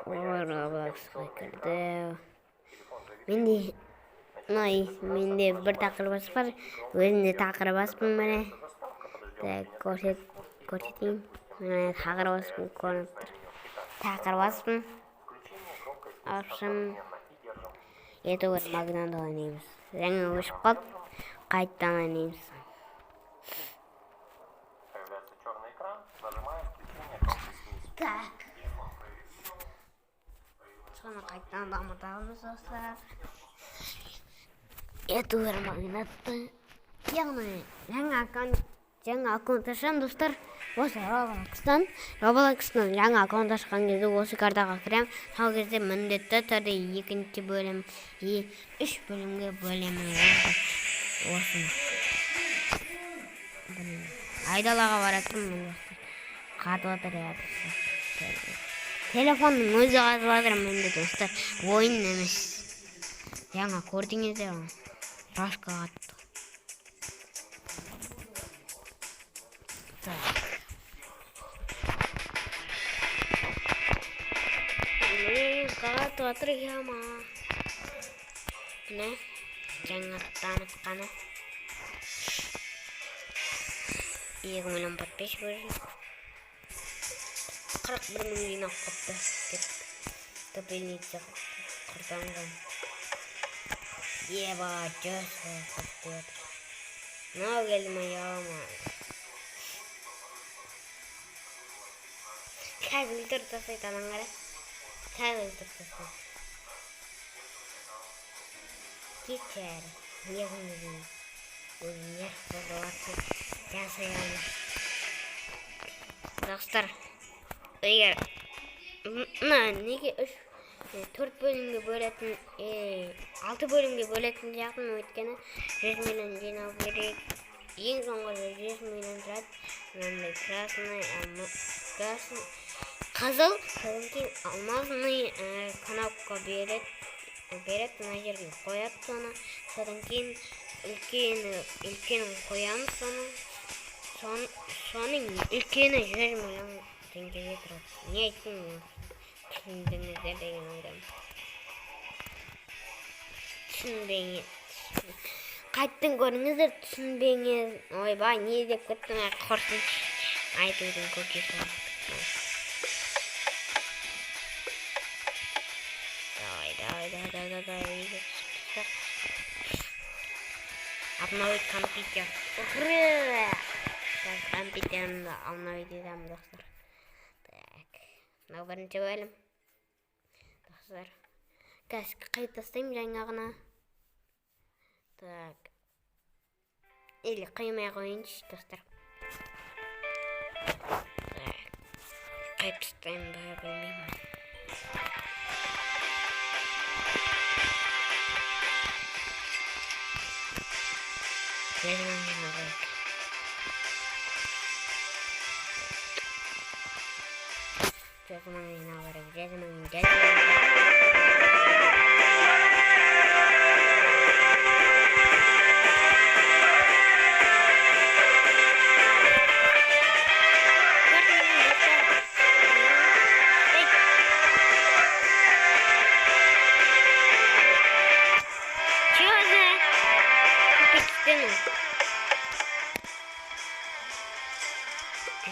Roblox'a kirdi. Mende bir taqribasi var. Özünde taqribasın mene. Ko'rsatayım. Mene taqribasın ko'rinib tur. Taqribasın. Akşam YouTuber Magna'da oynayamiz. Жаңа өшіп қалып, қайттан ойнаймыз. Так. Соны қайттан дамытамыз достар. YouTuber Magna'да. Яғни жаңа аккаунт ашамын достар. Осы Roblox'тан жаңа аккаунт ашқан кезде осы картаға кіремін. Сол кезде міндетті түрде екінші бөлім, 3 бөлімге бөлемін. Осыны. Айдалаға баратырмын достар. Қатып отыр телефонның өзі қатып отыр менде достар. Ойын емес. Жаңа көрдіңіздер ме? Рашка қатты. Қатып отыр яма. Ne? Jangan tanah 2.45 bölüm. 41 milyon kapta. Tapi ini cak kurtangan. Iya bagus kapta. Nah gelma yama. Kagil tertasai tanangara. Kagil tertasai. Geçer. Yağmurun. Oynar babası. Yazayalım. Dostlar. Eğer nege 4 bölümge bölетін 6 bölümge bölетін жақын өйткені 100 миллион жинау керек. Ең соңғы 100 миллион тұрады. Мынандай красный, қызыл, содан кейін алмазный кнопка береді. Мына жерге қояды соны. Содан кейін үлкенін қоямыз соны. Соның үлкені 100 миллион теңгеге тұрады. Не айттым? Түсіндіңіздер деген ойдамын. Түсінбеңіз. Қайттың көріңіздер, түсінбеңіз. Ойбай, не деп кеттің? Құрсын айтудың көкесі бар. Обновить компьютер. Ура! Сейчас компьютерімді обновить етемін достар. Так, мынау бірінші бөлім. Достар, қазір қайт тастаймын жаңағына. Так. Или қоймай қойыншы достар. Так. Қайт тастаймын ба білмеймін.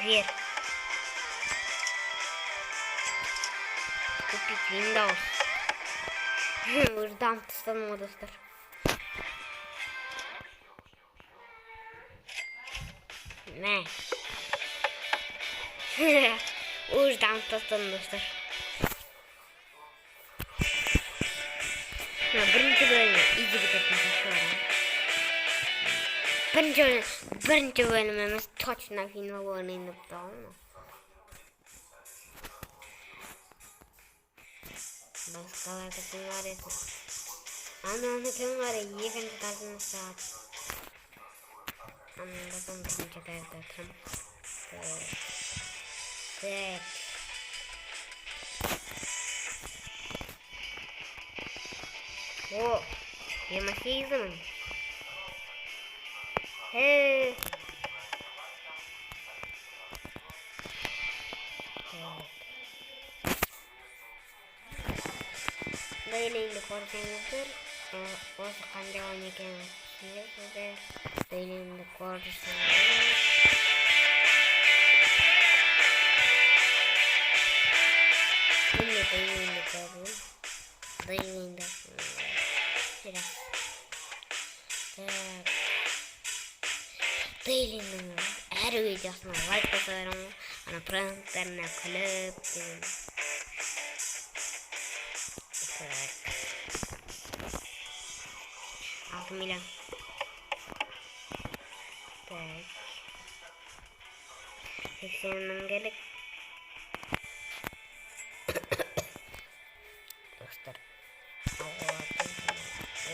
Дверь. Купить Windows. Ждам тастан достар. Не. Ждам тастан достар. Бірінші бөлімі иди бітетін сақшылар. Бірінші бөліміміз точно финал ойнайын тұптауын. Басқаларды кім бар еді? Аны кім бар еді? Екінші тартын сағат. Андардан бірінші тәрді тұрым. Так. О, 28 мың. Дейлиңді көрсеңіздер, осы қандай ойын екенін түсінесіздер. Дейлиңді көрсеңіздер. Şimdi deylиңді көрдім. Дейлиңді biraz. Дейлиңнің әр видеосына лайк басарым. Ана пранктеріне күліп деген. 6 milyon. Так. Сексеннің келік. Достар.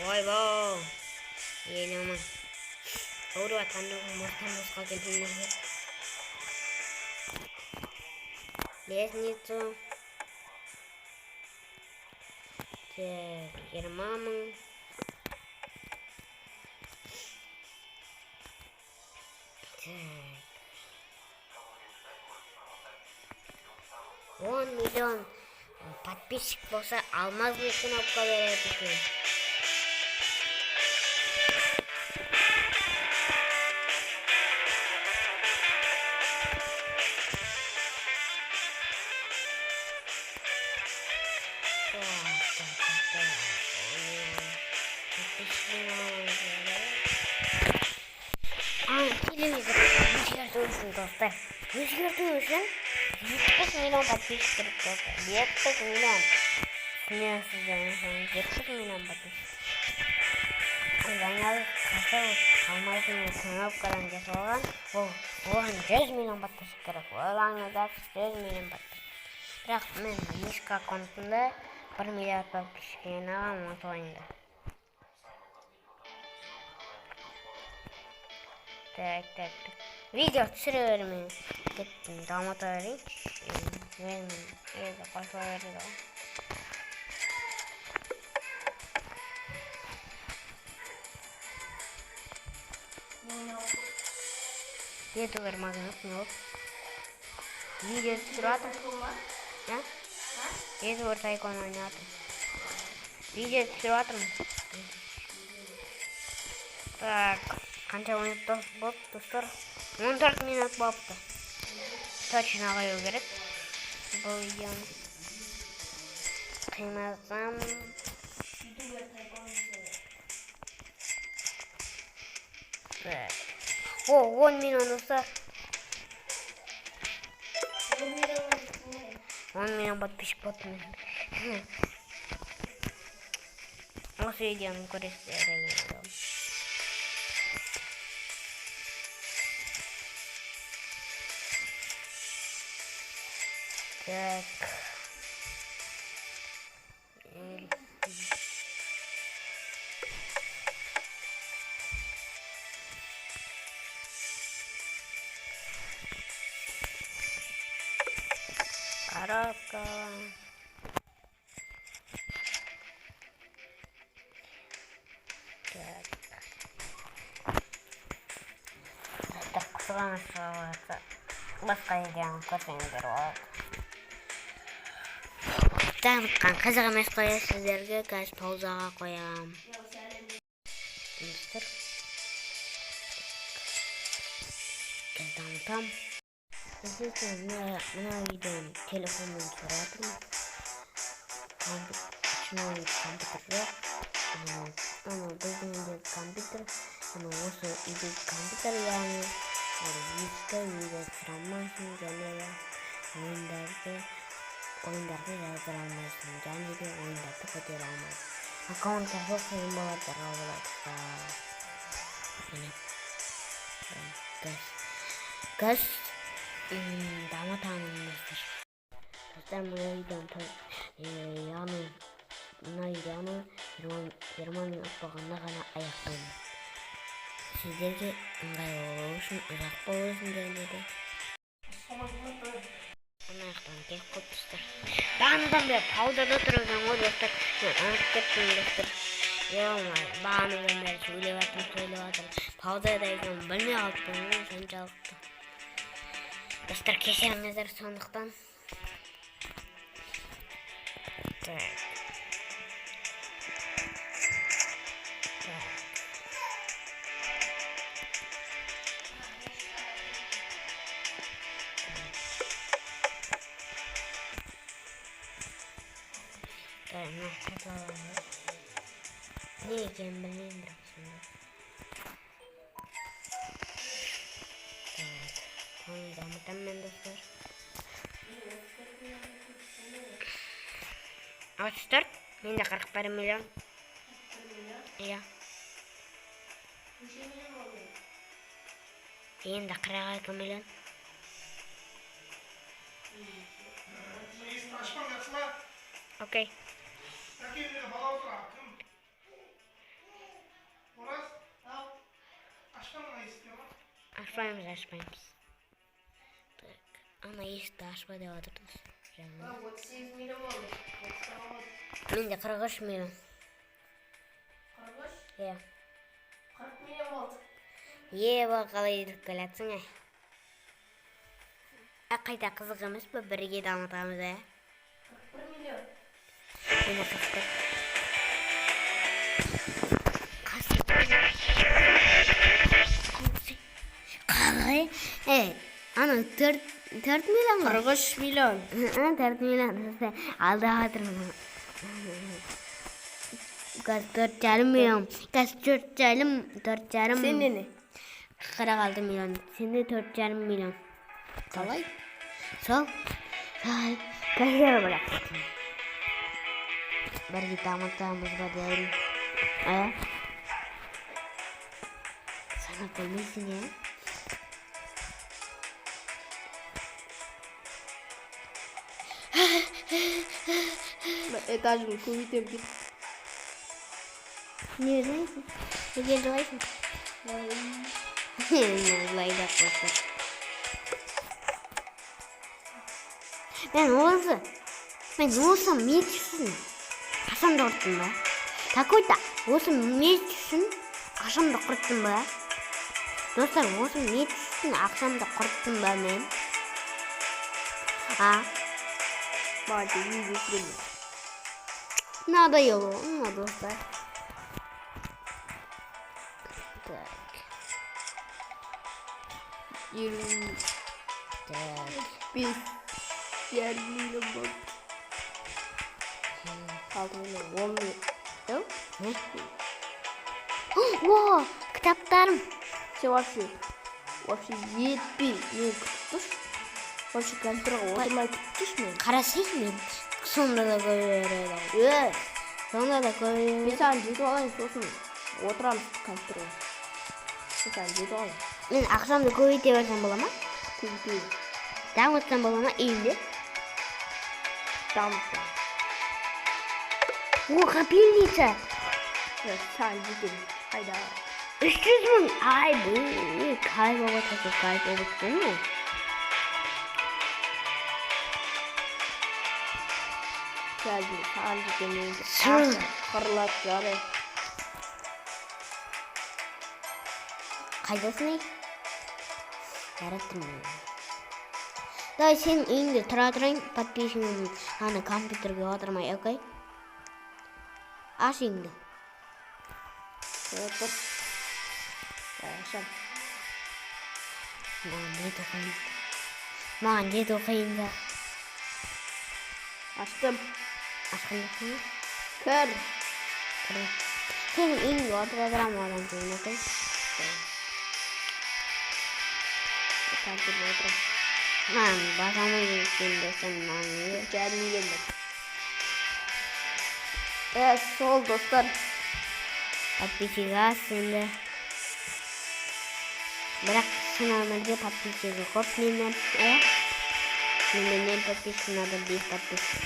Ойбау. Елімін. Ауыру атқандығым мостан келгенде. Лестницу. Так, 20 мың. Так. 10 миллион подписчик болса алмазный кнопка береді екен. Телевизор өзгерту үшін достар. Өзгерту үшін 70 миллион подписчик керек достар. 70 миллион. Түсінесіздер, 70 миллион подписчик. Жаңалық қасыр алмайтын кнопкадан жасалған. Оған 100 миллион подписчик керек. Ойлаңыздар, 100 миллион подписчик. Бірақ мен ескі аккаунтымда 1 миллиард подписчик жинаған осы ойында. Так. Видео түсіре бермей кеттім, дамыта берейінші. Мен еді қосыла берді ғой. Ютубер магнит болып. Видео түсіріп атым. Ютубер тайкон ойнап атым. Видео түсіріп атым. Так. Қанша минут болып достар? 14 минут болыпты. Точно қою керек. Бұл видеоны қимасам. Так. 10 миллион достар. 10 миллион подписчик болыпты. Осы видеоны көресіздер. Так. Коробка. Так. Құтыған ұшырауаты. Басқа еден көрсеңдер болады. Дамытқан қызық емес қоя сіздерге қазір паузаға қоям. Қазір дамытам. Мына видеоны телефонмен түсіратырмын. Шынайы компьютер жоқ. Біздің үйдегі компьютер. Осы үйдегі компьютер яғни ескі үйде түсіре алмайсың және ойындарды жаздыра алмайсың, және де ойындарды көтере алмайсың. Аккаунтта жоқ қиын болады, Robloxта. Газ дамытамыз. Достар, мына видеоны 20 минут болғанда ғана аяқтаймын. Сіздерге ыңғайлы болу үшін, ұзақ болу үшін және де аяқтан кеп көп достар. Бағанадан бері паузада тұрған ғой достар. Мен анық кеттім достар. Бағанадан бері сөйлеп жатырмын. Паузада екенін білмей қалыппын соншалықты. Достар, кешіріңіздер сондықтан. Так. Не екенін білмеймін, бірақ сонда. Оны дамытамын мен, достар. 34, менде 41 миллион. Иә. Енді 42 миллион. Окей. Ашпаймыз. Так, ана есікті ашпа деп отырдыңыз. 38 миллион oldu. Менде 43 миллион. 43? Иә. 40 milyon oldu. Ба, қалай едік келатсың, қайта қызық емес па, бірге дамытамыз, 41 milyon. Менде 44. Қалай? Ана 4 миллион ғой. 43 milyon. 4 миллион. Алда жатырмын. Қазір 4,5 миллион. Қазір 4,5. Sende ne? 46 миллион. Сенде 4,5 миллион. Қалай? Сол. Қазір бірақ. Бірге дамытамыз ба деймін. Санап білмейсің, Etajımı көбейтемін. Не ойлайсың? Неге жылайсың? Жылайды қостар. Мен осы меч үшін қашамды құрттым ба? Такой-то осы меч үшін ақшамды құрттым ба? Достар, осы меч үшін ақшамды құрттым ба мен? Бәлкім видео сүремін. Надоело, достар. Так. 25 milyon oldu. 6 milyon, 10 milyon. Ne? О, кітаптарым. Все вообще етпей мен күтіп вообще компьютерға отырмай күтіпші мен. Қарасайшы мен. Сонда да көреді. Сонда да көреді. Мен саған жетіп алайын, сосын отырамыз компьютерға. Мен саған жетіп алайын. Мен ақшамды көбейте берсем бола ма? Көбейтейін. Дамытсам бола ма үйінде? Дамытсам. О, копильница. Саған жетемін. Қайда? 300 мың. Ай, бұл кайф болып жатыр ғой. Саған жетемін. Сұрын. Қырылады жары. Қайдасың ей? Жараттым. Давай сен үйіңде тұра тұрайын, подписчигім аны компьютерге отырмай, окей? Аш үйіңді. Отыр. Ашам. Маған жет оқиын да. Аштым. Ашқандасың ба? Кір. Сен үйіңде отыра тұрам одан кейін, окей? Компьютерге отырам. Мен басамай кеткен десем, маған не? 4 milyon бар. Сол достар. Подписчигі сенде. Бірақ шын өмірде подписчигі көп менен. Менен подписчик надо 5 подписчик.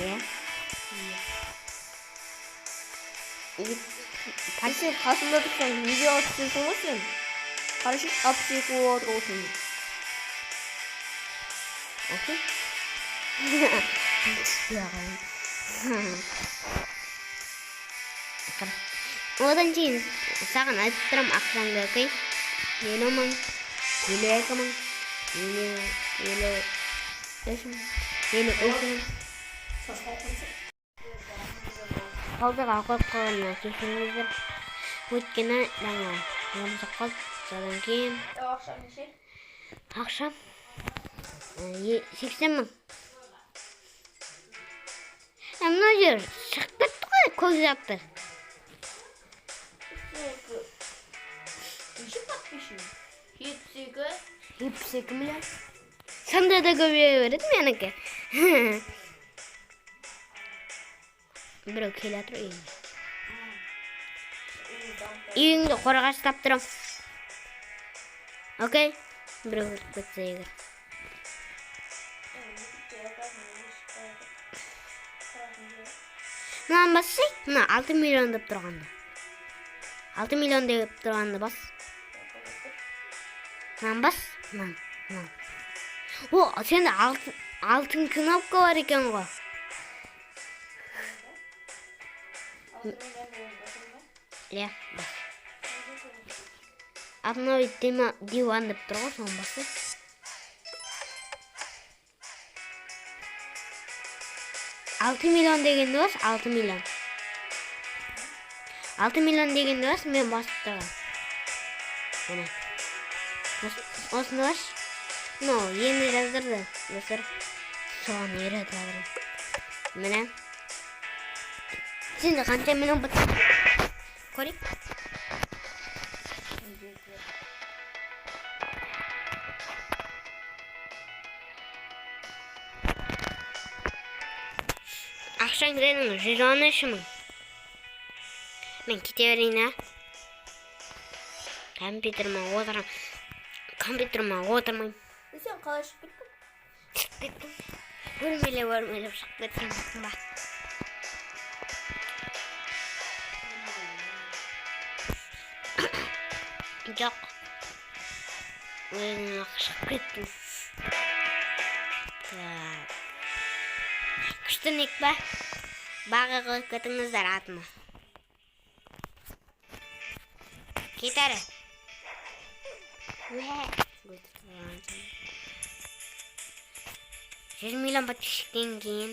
Сен қасымда тұрсаң видео түсесің ғой сен. Қарашы 62 отыр осың. Окей? Одан кейін саған айтып тұрам ақшаңды, окей? 50 мың, 52 мың, 53 мың, 53 мың. Қалдыға қойып қойғанына кешіріңіздер. Өйткені жаңа жұмсақ қалды. Содан кейін Ақшам неше? ақшам 80 мың. Мына жер шығып кетті ғой, көз жапты. Неше подписчик? 72 миллион. Санда да көбейе береді менікі. Біреу келе жатыр үйіне. Үйіңді қорғаш таптырам. Окей? Біреу кіріп кетсе егер. Мынаны бассай, мына 6 миллион деп тұрғанды. 6 миллион деп тұрғанды бас. Мынаны бас, мынаны. О, сенде алтын кнопка бар екен ғой. Иә, бас. Мынау диван деп тұр ғой, соны басы. Алты миллион дегенді бас, 6 миллион. 6 миллион дегенді бас, мен басып тұрған. Міне. Осыны баш. Ну, енді жаздырды. Достар, соған үйрет жаздырым. Міне. Сенде қанша миллион бұт? Көрейік. Ақшаң сенің 113 мың. Мен кете берейін, компьютеріме отырмайым. Сен қалай шығып кеттің? Шығып кеттім. Өрмелеп шығып кетсем ба. Жоқ. Өзім шығып кеттім. Күштінек ба? Баға қойып кетіңіздер атыма. Кетәрі. 100 миллион подписчиктен кейін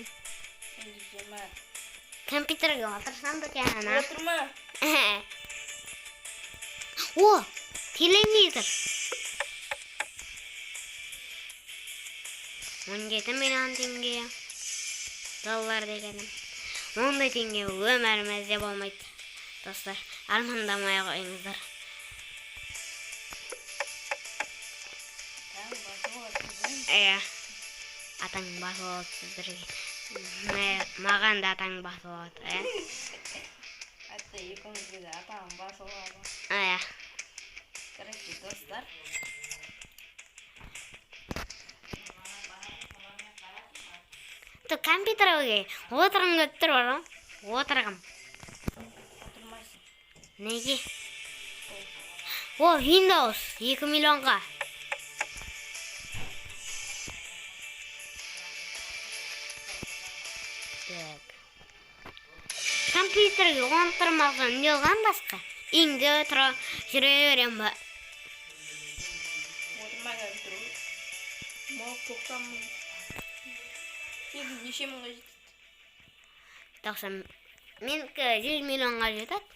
компьютерге отырсам да кәна. Отырма. О, телевизор. 17 миллион теңге. Доллар дегенім. 10 теңге өмірімізде болмайды. Достар, армандамай қойыңыздар. Атаң басып алады сіздерге. Маған да атаң басып алады. Әтті екіңізге де атаң басып алады. Керекті достар. Компьютерге отырғым көтіп тұр бар ма? Отырғым. Отырмайсың. Неге? О, Windows 2 миллионға. Компьютерге отырмаған не olған басқа? Үйіңде отыра жүре берем ба? Отырмай қалып тұру. Мал 90 мың. Сен неше мыңға жетеді? 90. Менікі 100 миллионға жетеді.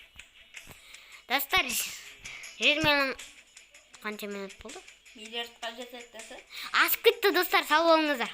Достар, 100 миллион қанша минут болды? Миллиардқа жетеді десе? Асып кетті достар, сау болыңыздар.